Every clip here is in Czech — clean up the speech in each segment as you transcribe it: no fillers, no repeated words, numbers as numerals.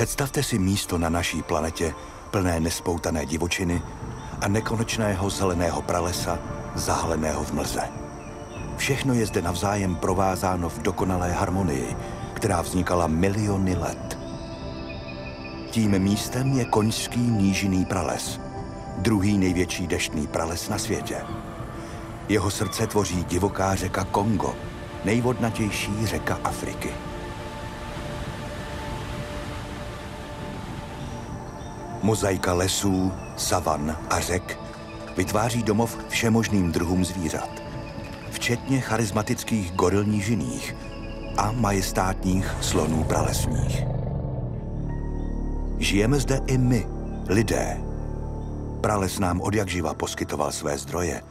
Představte si místo na naší planetě plné nespoutané divočiny a nekonečného zeleného pralesa, zahaleného v mlze. Všechno je zde navzájem provázáno v dokonalé harmonii, která vznikala miliony let. Tím místem je Koňský nížinný prales, druhý největší deštný prales na světě. Jeho srdce tvoří divoká řeka Kongo, nejvodnatější řeka Afriky. Mozaika lesů, savan a řek vytváří domov všemožným druhům zvířat, včetně charismatických goril nížinných a majestátních slonů pralesních. Žijeme zde i my, lidé. Prales nám odjakživa poskytoval své zdroje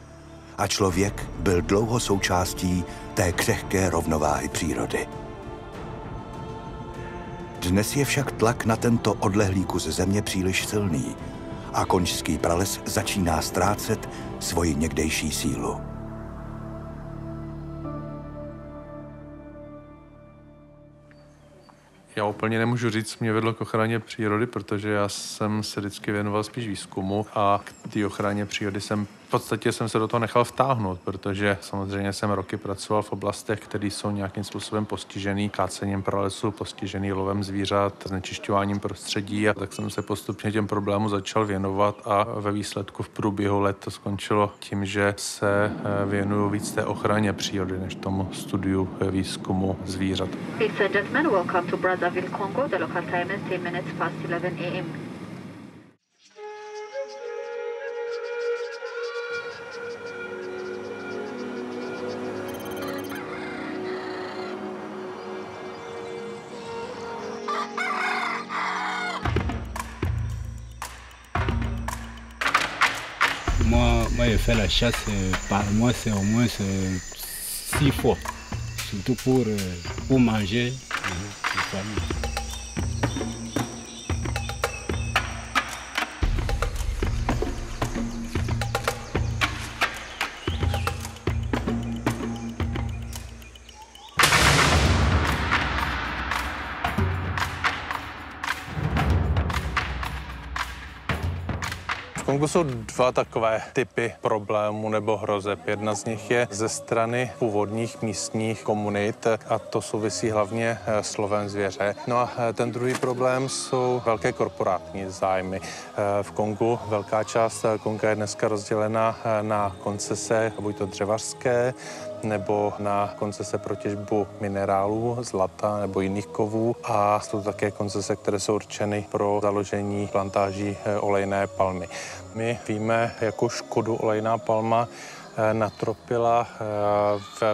a člověk byl dlouho součástí té křehké rovnováhy přírody. Dnes je však tlak na tento odlehlý kus země příliš silný a Koňský prales začíná ztrácet svoji někdejší sílu. Já úplně nemůžu říct, mě vedlo k ochraně přírody, protože já jsem se vždycky věnoval spíš výzkumu a k té ochraně přírody v podstatě jsem se do toho nechal vtáhnout, protože samozřejmě jsem roky pracoval v oblastech, které jsou nějakým způsobem postižený kácením pralesu, postižený lovem zvířat, znečišťováním prostředí, a tak jsem se postupně těm problémům začal věnovat a ve výsledku v průběhu let to skončilo tím, že se věnuju víc té ochraně přírody než tomu studiu výzkumu zvířat. Congo, the local time is 10 minutes past 11 a.m. Moi, j'ai fait la chasse par mois, c'est au moins 6 fois, surtout pour manger. V Kongu jsou dva takové typy problémů nebo hrozeb. Jedna z nich je ze strany původních místních komunit a to souvisí hlavně s lovem zvěře. No a ten druhý problém jsou velké korporátní zájmy. V Kongu velká část Konga je dneska rozdělena na koncese, buď to dřevařské, nebo na koncese pro těžbu minerálů, zlata nebo jiných kovů, a jsou také koncese, které jsou určeny pro založení plantáží olejné palmy. My víme, jakou škodu olejná palma natropila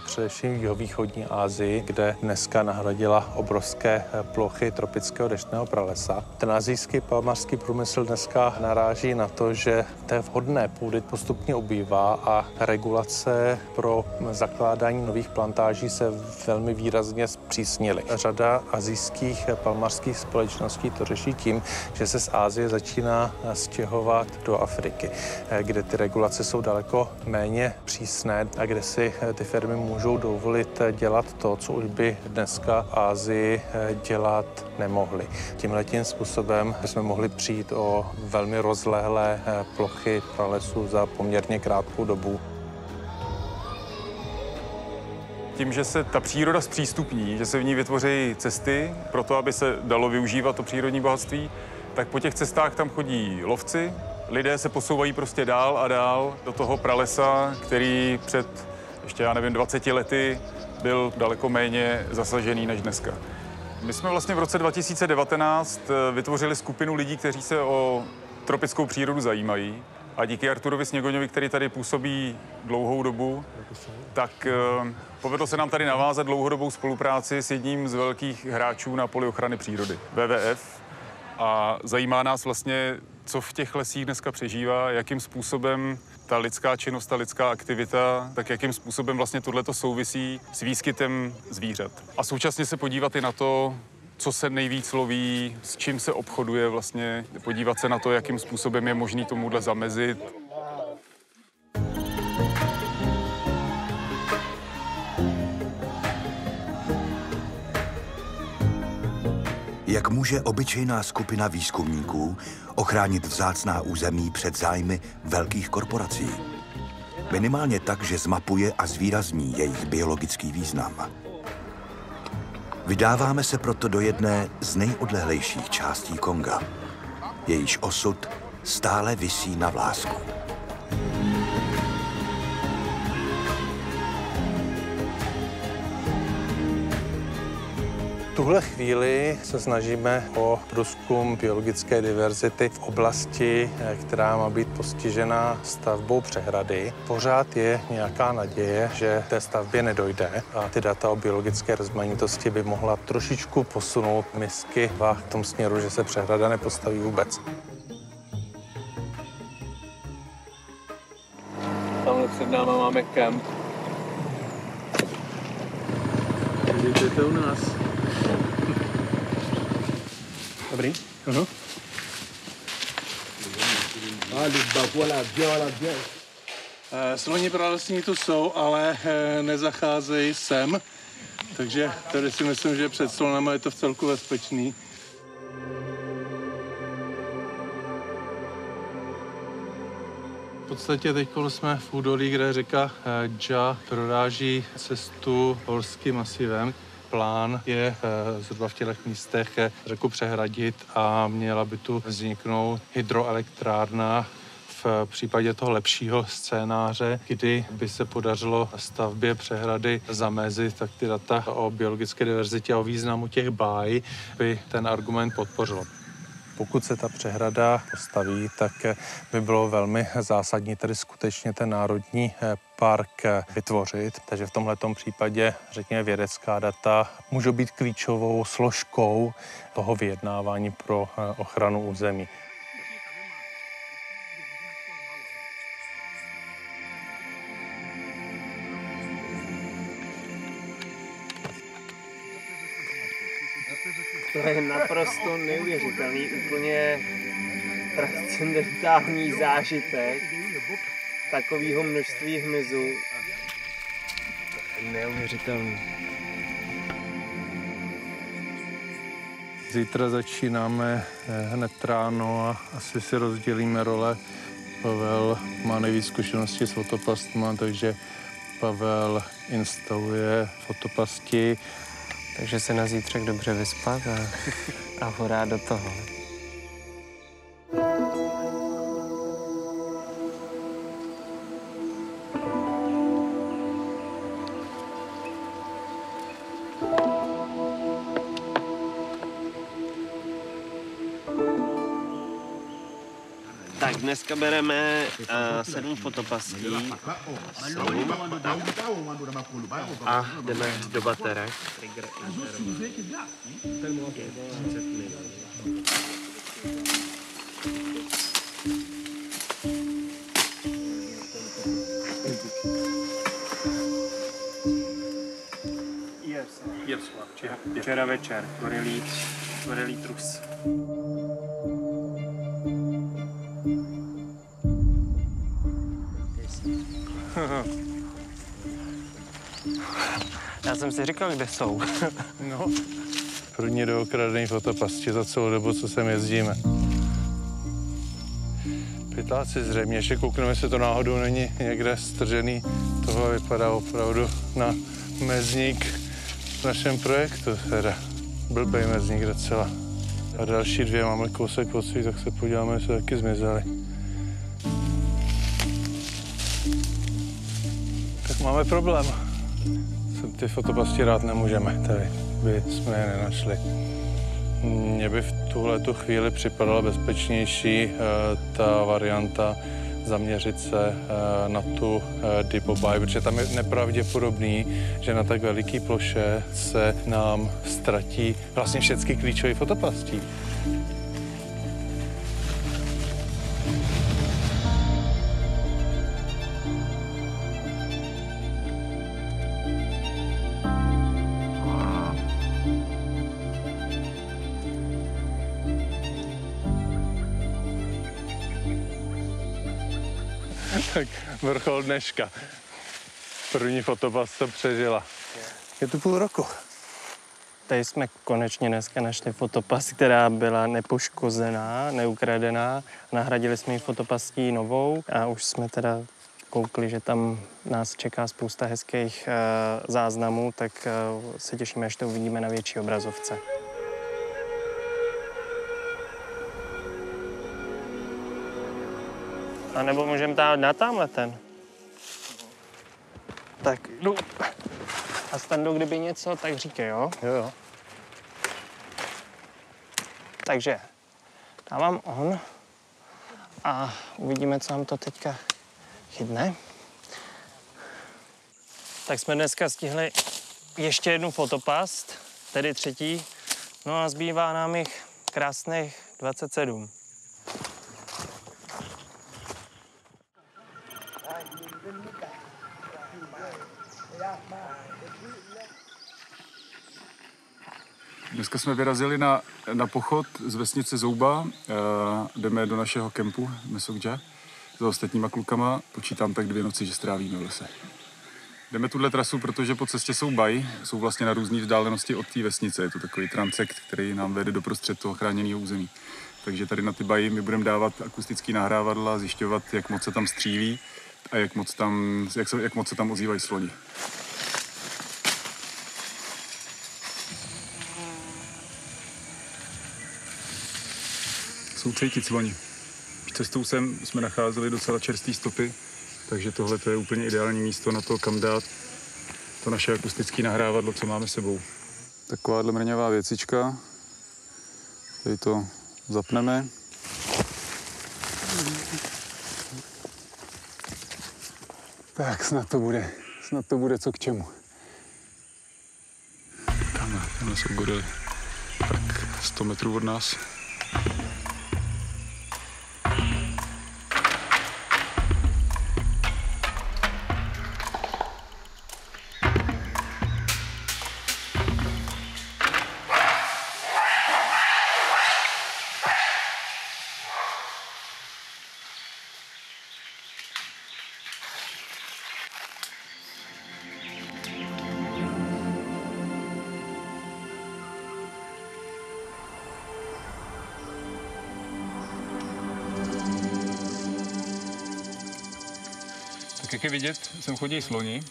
především v jihovýchodní Asii, kde dneska nahradila obrovské plochy tropického deštného pralesa. Ten asijský palmařský průmysl dneska naráží na to, že té vhodné půdy postupně ubývá a regulace pro zakládání nových plantáží se velmi výrazně zpřísnily. Řada asijských palmařských společností to řeší tím, že se z Asie začíná stěhovat do Afriky, kde ty regulace jsou daleko méně přísné a kde si ty firmy můžou dovolit dělat to, co už by dneska v Asii dělat nemohli. Tímhletím způsobem bychom mohli přijít o velmi rozlehlé plochy pralesu za poměrně krátkou dobu. Tím, že se ta příroda zpřístupní, že se v ní vytvoří cesty pro to, aby se dalo využívat to přírodní bohatství, tak po těch cestách tam chodí lovci. Lidé se posouvají prostě dál a dál do toho pralesa, který před ještě, 20 lety byl daleko méně zasažený než dneska. My jsme vlastně v roce 2019 vytvořili skupinu lidí, kteří se o tropickou přírodu zajímají. A díky Arturovi Sněgoňovi, který tady působí dlouhou dobu, tak povedlo se nám tady navázat dlouhodobou spolupráci s jedním z velkých hráčů na poli ochrany přírody, WWF. A zajímá nás vlastně, co v těch lesích dneska přežívá, jakým způsobem ta lidská činnost, ta lidská aktivita, tak jakým způsobem vlastně tohleto souvisí s výskytem zvířat. A současně se podívat i na to, co se nejvíc loví, s čím se obchoduje vlastně, podívat se na to, jakým způsobem je možný tomuhle zamezit. Jak může obyčejná skupina výzkumníků ochránit vzácná území před zájmy velkých korporací? Minimálně tak, že zmapuje a zvýrazní jejich biologický význam. Vydáváme se proto do jedné z nejodlehlejších částí Konga. Jejíž osud stále visí na vlásku. V tuhle chvíli se snažíme o průzkum biologické diverzity v oblasti, která má být postižena stavbou přehrady. Pořád je nějaká naděje, že té stavbě nedojde a ty data o biologické rozmanitosti by mohla trošičku posunout misky v tom směru, že se přehrada nepostaví vůbec. Tamhle před náma máme kemp. Vidíte u nás. Dobrý. Sloni pralesní tu jsou, ale nezacházejí sem, takže tady si myslím, že před slonama je to vcelku bezpečný. V podstatě teď jsme v údolí, kde řeka Dža proráží cestu horským masivem. Plán je zhruba v těch místech řeku přehradit a měla by tu vzniknout hydroelektrárna v případě toho lepšího scénáře, kdy by se podařilo stavbě přehrady zamezit, tak ty data o biologické diverzitě a o významu těch bájí by ten argument podpořilo. Pokud se ta přehrada postaví, tak by bylo velmi zásadní tedy skutečně ten národní park vytvořit. Takže v tomhletom případě, řekněme, vědecká data můžou být klíčovou složkou toho vyjednávání pro ochranu území. To je naprosto neuvěřitelný, úplně transcendentální zážitek takového množství hmyzu. To je neuvěřitelný. Zítra začínáme hned ráno a asi si rozdělíme role. Pavel má nejvíc zkušeností s fotopastma, takže Pavel instaluje fotopasti. Takže se na zítřek dobře vyspat a hurá do toho. Tak dneska bereme 7 fotopastí a jdeme do baterek. Včera večer, gorelí trus. Já jsem si říkal, kde jsou. No, první dookradený fotopasti za celou dobu, co sem jezdíme. Pytláci zřejmě, ještě koukneme, jestli to náhodou není někde stržený. Tohle vypadá opravdu na mezník v našem projektu, teda blbej mezník docela. A další dvě máme kousek od svých, tak se podíváme, jestli taky zmizely. Tak máme problém. Ty fotopasti rád nemůžeme, tady by jsme je nenašli. Mně by v tuhletu chvíli připadala bezpečnější ta varianta zaměřit se na tu dipobaj, protože tam je nepravděpodobný, že na tak veliké ploše se nám ztratí vlastně všechny klíčové fotopasti. Tak vrchol dneška. První fotopast to přežila. Je tu půl roku. Tady jsme konečně dneska našli fotopast, která byla nepoškozená, neukradená. Nahradili jsme ji fotopastí novou a už jsme teda koukli, že tam nás čeká spousta hezkých záznamů, tak se těšíme, až to uvidíme na větší obrazovce. A nebo můžeme dát na tamhle ten. Tak jdu. A Stando, kdyby něco, tak říkej, jo? Jo. Takže dávám on a uvidíme, co nám to teďka chytne. Tak jsme dneska stihli ještě jednu fotopast, tedy třetí. No a zbývá nám jich krásných 27. Dneska jsme vyrazili na pochod z vesnice Zouba. Jdeme do našeho kempu Mesokja za ostatníma klukama. Počítám tak 2 noci, že strávíme v lese. Jdeme tuhle trasu, protože po cestě jsou baji, jsou vlastně na různé vzdálenosti od té vesnice. Je to takový transekt, který nám vede do prostřed toho chráněného území. Takže tady na ty baji my budeme dávat akustický nahrávadla, zjišťovat, jak moc se tam střílí a jak moc se tam ozývají sloni. Jsou cítit sloni. Cestou sem jsme nacházeli docela čerstvé stopy, takže tohle je úplně ideální místo na to, kam dát to naše akustické nahrávadlo, co máme sebou. Takováhle mrňavá věcička. Tady to zapneme. Tak snad to bude co k čemu. Tamhle jsou gorily. Tak 100 metrů od nás. Tak jak je vidět, sem chodí sloni.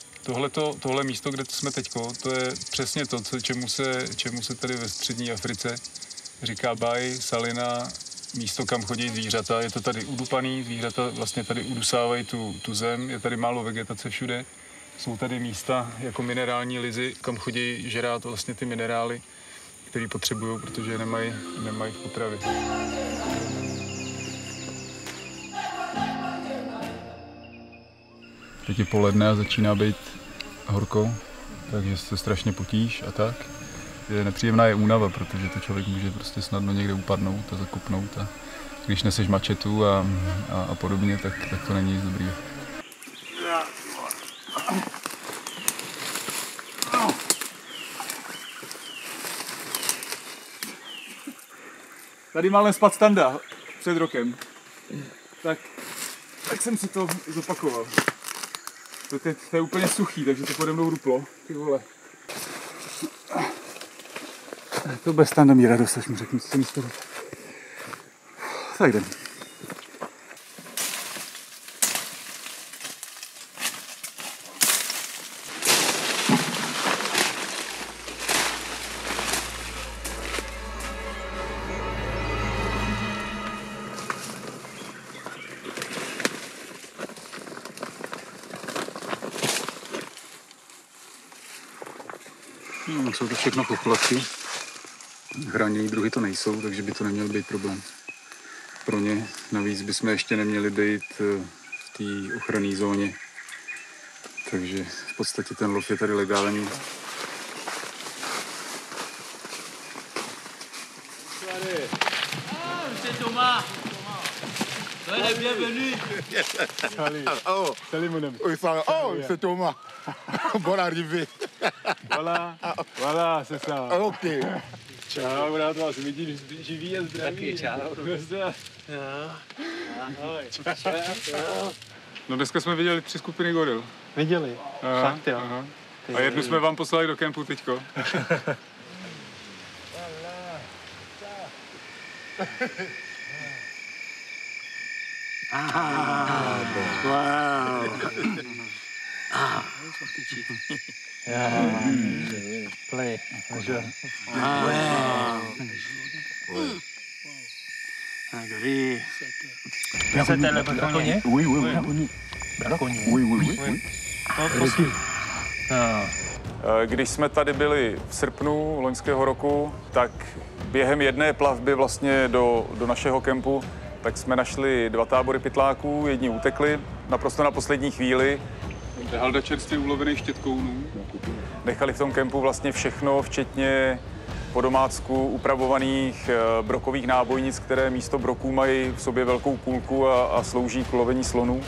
Tohle místo, kde jsme teďko, to je přesně to, čemu se tady ve střední Africe říká baj, salina, místo, kam chodí zvířata. Je to tady udupaný, zvířata vlastně tady udusávají tu zem, je tady málo vegetace všude. Jsou tady místa jako minerální lizy, kam chodí žrát vlastně ty minerály, které potřebují, protože je nemají v potravě. Teď je poledne a začíná být horko, takže se strašně potíš a tak. Nepříjemná je únava, protože to člověk může prostě snadno někde upadnout a zakopnout. A když neseš mačetu a podobně, tak to není nic dobrýho. Tady málem spad Standa před rokem. Tak jsem si to zopakoval. To je úplně suchý, takže to pode mnou ruplo. Ty vole. To bez Standa mít radost, až mu řeknu, co se mi stalo. Tak jdem. Jsou to všechno poplatky. Chráněný druhy to nejsou, takže by to neměl být problém pro ně. Navíc bychom ještě neměli být v té ochranné zóně. Takže v podstatě ten lov je tady legální. Salut mon ami. C'est Thomas. Bonne arrivée. Voilà, c'est ça. Ok. Čau, rád vás vidím, živý a zdravý. Taky čau. No dneska jsme viděli 3 skupiny goril. Viděli? Aha, Fakt jo. Aha. A jednu jsme vám poslali do kempu teďko. Play. C'était le braconnier? Oui, oui. Když jsme tady byli v srpnu loňského roku, tak během jedné plavby vlastně do našeho kempu, tak jsme našli 2 tábory pytláků, jedni utekli naprosto na poslední chvíli. Halda čerstvě ulovených štětkounů. Nechali v tom kempu vlastně všechno, včetně po domácku upravovaných brokových nábojnic, které místo broků mají v sobě velkou kulku a slouží k lovení slonů.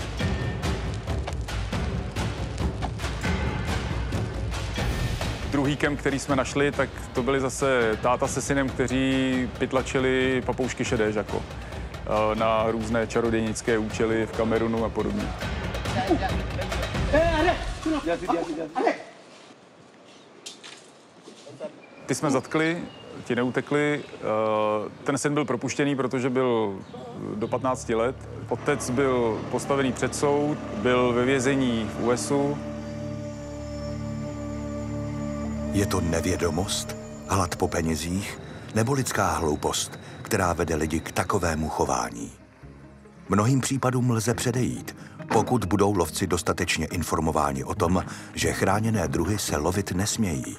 Druhý kemp, který jsme našli, tak to byli zase táta se synem, kteří pytlačili papoušky šedé žako na různé čarodějnické účely v Kamerunu a podobně. Ty jsme zatkli, ti neutekli. Ten syn byl propuštěný, protože byl do 15 let. Otec byl postavený před soud, byl ve vězení v USu. Je to nevědomost, hlad po penězích nebo lidská hloupost, která vede lidi k takovému chování? Mnohým případům lze předejít, pokud budou lovci dostatečně informováni o tom, že chráněné druhy se lovit nesmějí.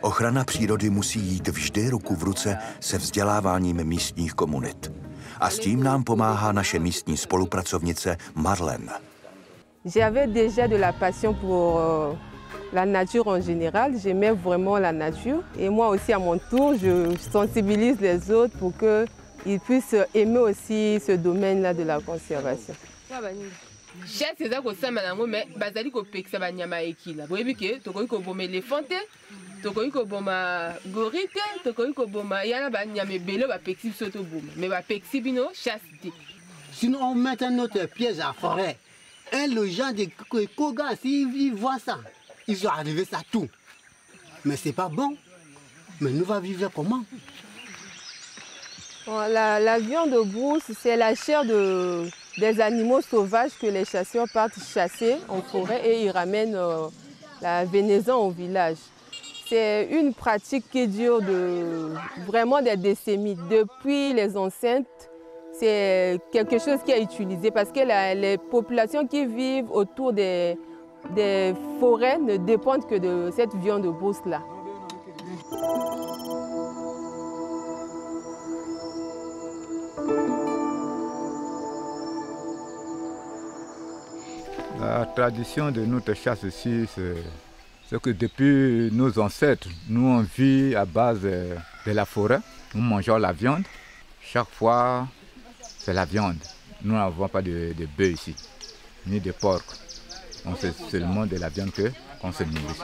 Ochrana přírody musí jít vždy ruku v ruce se vzděláváním místních komunit. A s tím nám pomáhá naše místní spolupracovnice Marlène. J'avais déjà de la passion pour la nature en général. J'aimais vraiment la nature. Et moi aussi, à mon tour, je sensibilise les autres pour qu'ils puissent aimer aussi ce domaine-là de la conservation. Chasse eza kosamba nango me bazali kopekisa banyama ekila boyebi ke tokoki koboma éléphant te tokoki koboma gorille te tokoki koboma yana banyama ebele bapekisi biso toboma me bapekisi bino chasse te. Sinon on met notre piège à forêt et les gens de Koga s'ils voient ça ils ont arrivé ça tout mais c'est pas bon mais nous va vivre comment? La viande de brousse, c'est la chair des animaux sauvages que les chasseurs partent chasser en forêt et ils ramènent la venaison au village. C'est une pratique qui dure vraiment des décennies. Depuis les ancêtres, c'est quelque chose qui est utilisé parce que les populations qui vivent autour des forêts ne dépendent que de cette viande de brousse-là. La tradition de notre chasse ici, c'est que depuis nos ancêtres, nous on vit à base de la forêt, nous mangeons la viande. Chaque fois, c'est la viande. Nous n'avons pas de bœuf ici, ni de porc. C'est seulement de la viande qu'on se nourrit.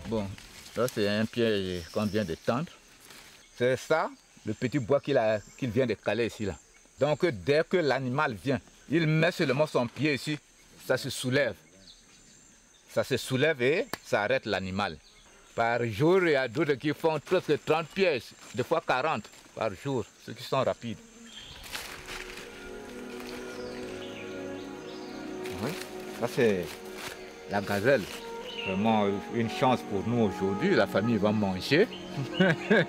Bon, là c'est un piège qu'on vient de tendre. C'est ça, le petit bois qu'il vient de caler ici. Là. Donc dès que l'animal vient, il met seulement son pied ici, ça se soulève. Ça se soulève et ça arrête l'animal. Par jour, il y a d'autres qui font presque 30 pièges, des fois 40 par jour, ceux qui sont rapides. Oui, ça c'est la gazelle. Vraiment une chance pour nous aujourd'hui, la famille va manger,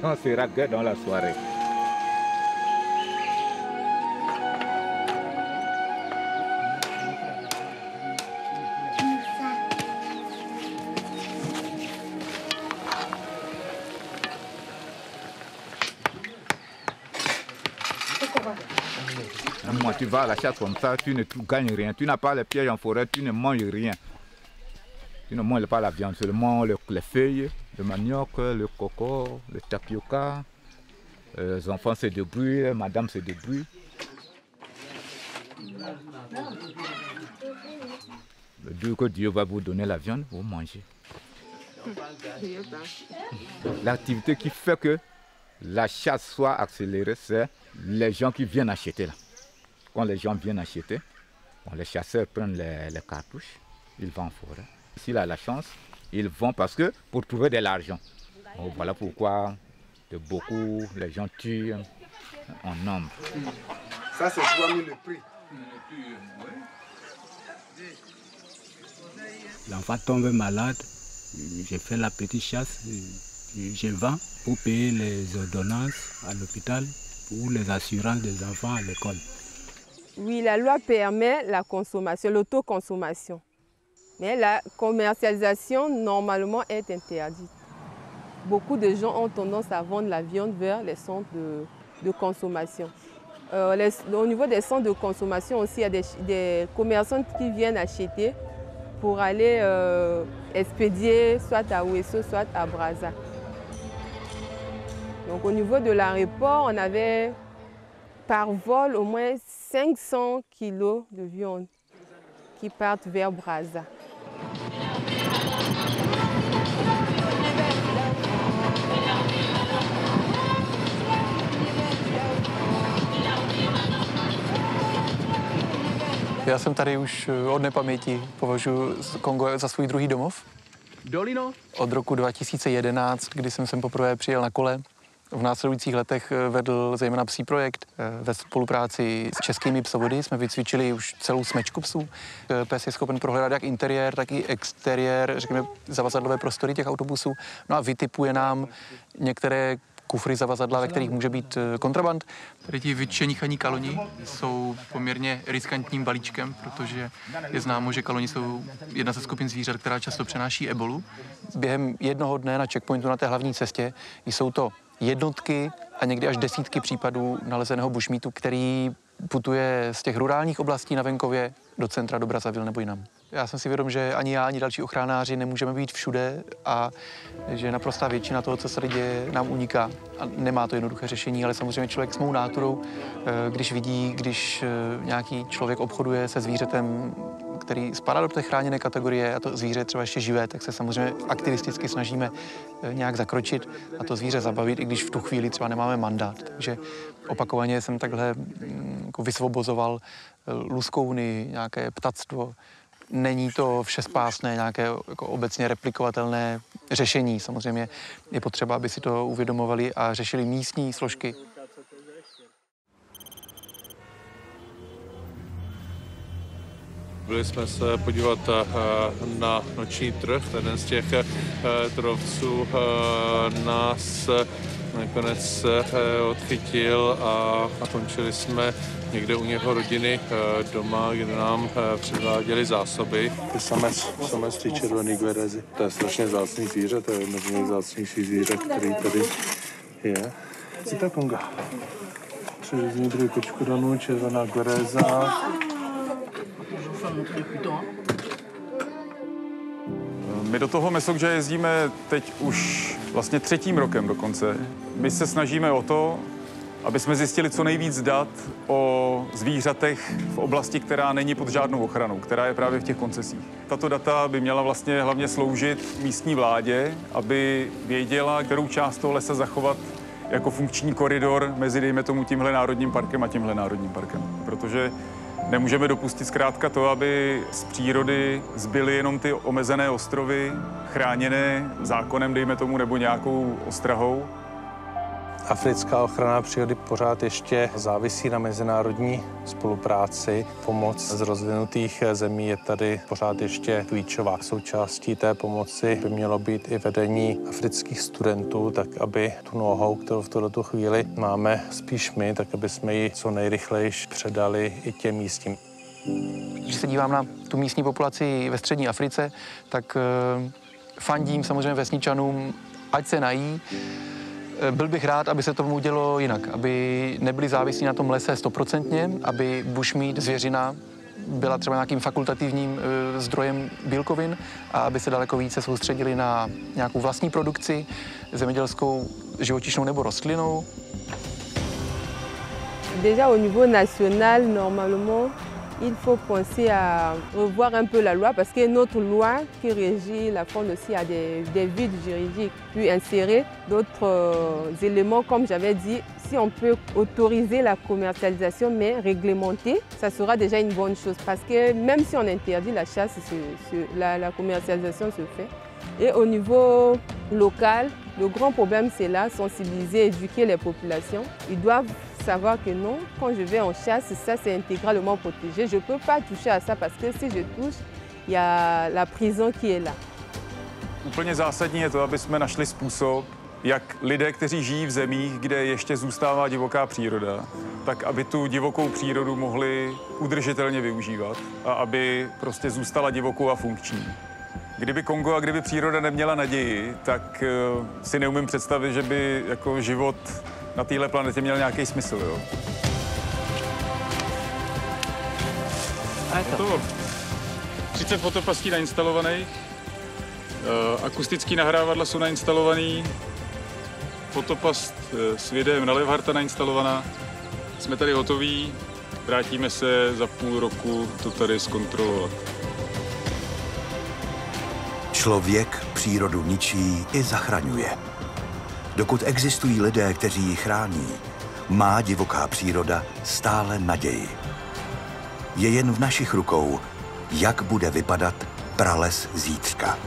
on sera gai dans la soirée. Moi, tu vas à la chasse comme ça, tu ne gagnes rien, tu n'as pas les pièges en forêt, tu ne manges rien. Tu ne manges pas la viande, seulement les feuilles, le manioc, le coco, le tapioca. Les enfants se débrouillent, madame se débrouille. Le jour que Dieu va vous donner la viande, vous mangez. L'activité qui fait que la chasse soit accélérée, c'est les gens qui viennent acheter là. Quand les gens viennent acheter, bon, les chasseurs prennent les cartouches, ils vont en forêt. S'il a la chance, ils vont parce que pour trouver de l'argent. Bon, voilà pourquoi beaucoup les gens tuent en nombre. Ça c'est 3000 le prix. L'enfant tombe malade, j'ai fait la petite chasse, je vends pour payer les ordonnances à l'hôpital ou les assurances des enfants à l'école. Oui, la loi permet la consommation, l'autoconsommation. Mais la commercialisation, normalement, est interdite. Beaucoup de gens ont tendance à vendre la viande vers les centres de consommation. Au niveau des centres de consommation aussi, il y a des commerçants qui viennent acheter pour aller expédier soit à Ouesso, soit à Brazza. Donc au niveau de l'aéroport, on avait par vol au moins 500 kilos de viande qui partent vers Brazza. Já jsem tady už od nepaměti, považuji Kongo za svůj druhý domov. Dolino? Od roku 2011, kdy jsem sem poprvé přijel na kole. V následujících letech vedl zejména psí projekt. Ve spolupráci s českými psovody jsme vycvičili už celou smečku psů. Pes je schopen prohledat jak interiér, tak i exteriér, řekněme, zavazadlové prostory těch autobusů. No a vytipuje nám některé kufry zavazadla, ve kterých může být kontraband. Tady ti vyčenichaní kaloni jsou poměrně riskantním balíčkem, protože je známo, že kaloni jsou jedna ze skupin zvířat, která často přenáší ebolu. Během jednoho dne na checkpointu na té hlavní cestě jsou to jednotky a někdy až desítky případů nalezeného bushmeatu, který putuje z těch rurálních oblastí na venkově do centra, do Brazzaville nebo jinam. Já jsem si vědom, že ani já, ani další ochranáři nemůžeme být všude a že naprostá většina toho, co se tady děje, nám uniká. A nemá to jednoduché řešení, ale samozřejmě člověk s mou náturou, když vidí, když nějaký člověk obchoduje se zvířetem, který spadá do té chráněné kategorie a to zvíře je třeba ještě živé, tak se samozřejmě aktivisticky snažíme nějak zakročit a to zvíře zabavit, i když v tu chvíli třeba nemáme mandát. Takže opakovaně jsem takhle jako vysvobozoval luskouny, nějaké ptactvo. Není to všespásné, nějaké jako obecně replikovatelné řešení. Samozřejmě je potřeba, aby si to uvědomovali a řešili místní složky. Byli jsme se podívat na noční trh. Jeden z těch trovců nás nakonec odchytil a končili jsme někde u něho rodiny doma, kde nám předváděli zásoby. Ty samec ty červený gverezy. To je strašně vzácný zvíře, to je jedno z nejvzácnějších zvířat, který tady je. Cita Konga. Přeřezní druhy kočkodanů, červená gvereza. My do toho Mesokja jezdíme teď už vlastně 3. rokem dokonce. My se snažíme o to, aby jsme zjistili co nejvíc dat o zvířatech v oblasti, která není pod žádnou ochranou, která je právě v těch koncesích. Tato data by měla vlastně hlavně sloužit místní vládě, aby věděla, kterou část toho lesa zachovat jako funkční koridor mezi, dejme tomu, tímhle národním parkem a tímhle národním parkem. Protože nemůžeme dopustit zkrátka to, aby z přírody zbyly jenom ty omezené ostrovy, chráněné zákonem, dejme tomu, nebo nějakou ostrahou. Africká ochrana přírody pořád ještě závisí na mezinárodní spolupráci. Pomoc z rozvinutých zemí je tady pořád ještě klíčová. Součástí té pomoci by mělo být i vedení afrických studentů, tak aby tu know-how, kterou v tuto chvíli máme spíš my, tak aby jsme ji co nejrychleji předali i těm místním. Když se dívám na tu místní populaci ve střední Africe, tak fandím samozřejmě vesničanům, ať se nají. Byl bych rád, aby se tomu udělo jinak, aby nebyli závislí na tom lese 100%, aby bushmeat, zvěřina, byla třeba nějakým fakultativním zdrojem bílkovin a aby se daleko více soustředili na nějakou vlastní produkci, zemědělskou, živočišnou nebo rostlinnou. Déjà au niveau national, normalement, Il faut penser à revoir un peu la loi parce que notre loi qui régit la faune aussi a des vides juridiques. Puis insérer d'autres éléments, comme j'avais dit, si on peut autoriser la commercialisation mais réglementer, ça sera déjà une bonne chose parce que même si on interdit la chasse, la commercialisation se fait. Et au niveau local, le grand problème c'est là, sensibiliser, éduquer les populations. Ils doivent savoir que non, quand je vais en chasse, ça c'est intégralement protégé. Je ne peux pas toucher à ça parce que si je touche, il y a la prison qui est là. Úplně zásadní je to, aby jsme našli způsob, jak lidé, kteří žijí v zemích, kde ještě zůstává divoká příroda, tak aby tu divokou přírodu mohli udržitelně využívat a aby prostě zůstala divokou a funkční. Kdyby Kongo a kdyby příroda neměla naději, tak si neumím představit, že by jako život na téhle planetě měl nějaký smysl. Jo? To 30 fotopastí nainstalovaných, akustický nahrávadla jsou nainstalovaný, fotopast s videem na Levharta nainstalovaná. Jsme tady hotoví, vrátíme se za půl roku to tady zkontrolovat. Člověk přírodu ničí i zachraňuje. Dokud existují lidé, kteří ji chrání, má divoká příroda stále naději. Je jen v našich rukou, jak bude vypadat prales zítřka.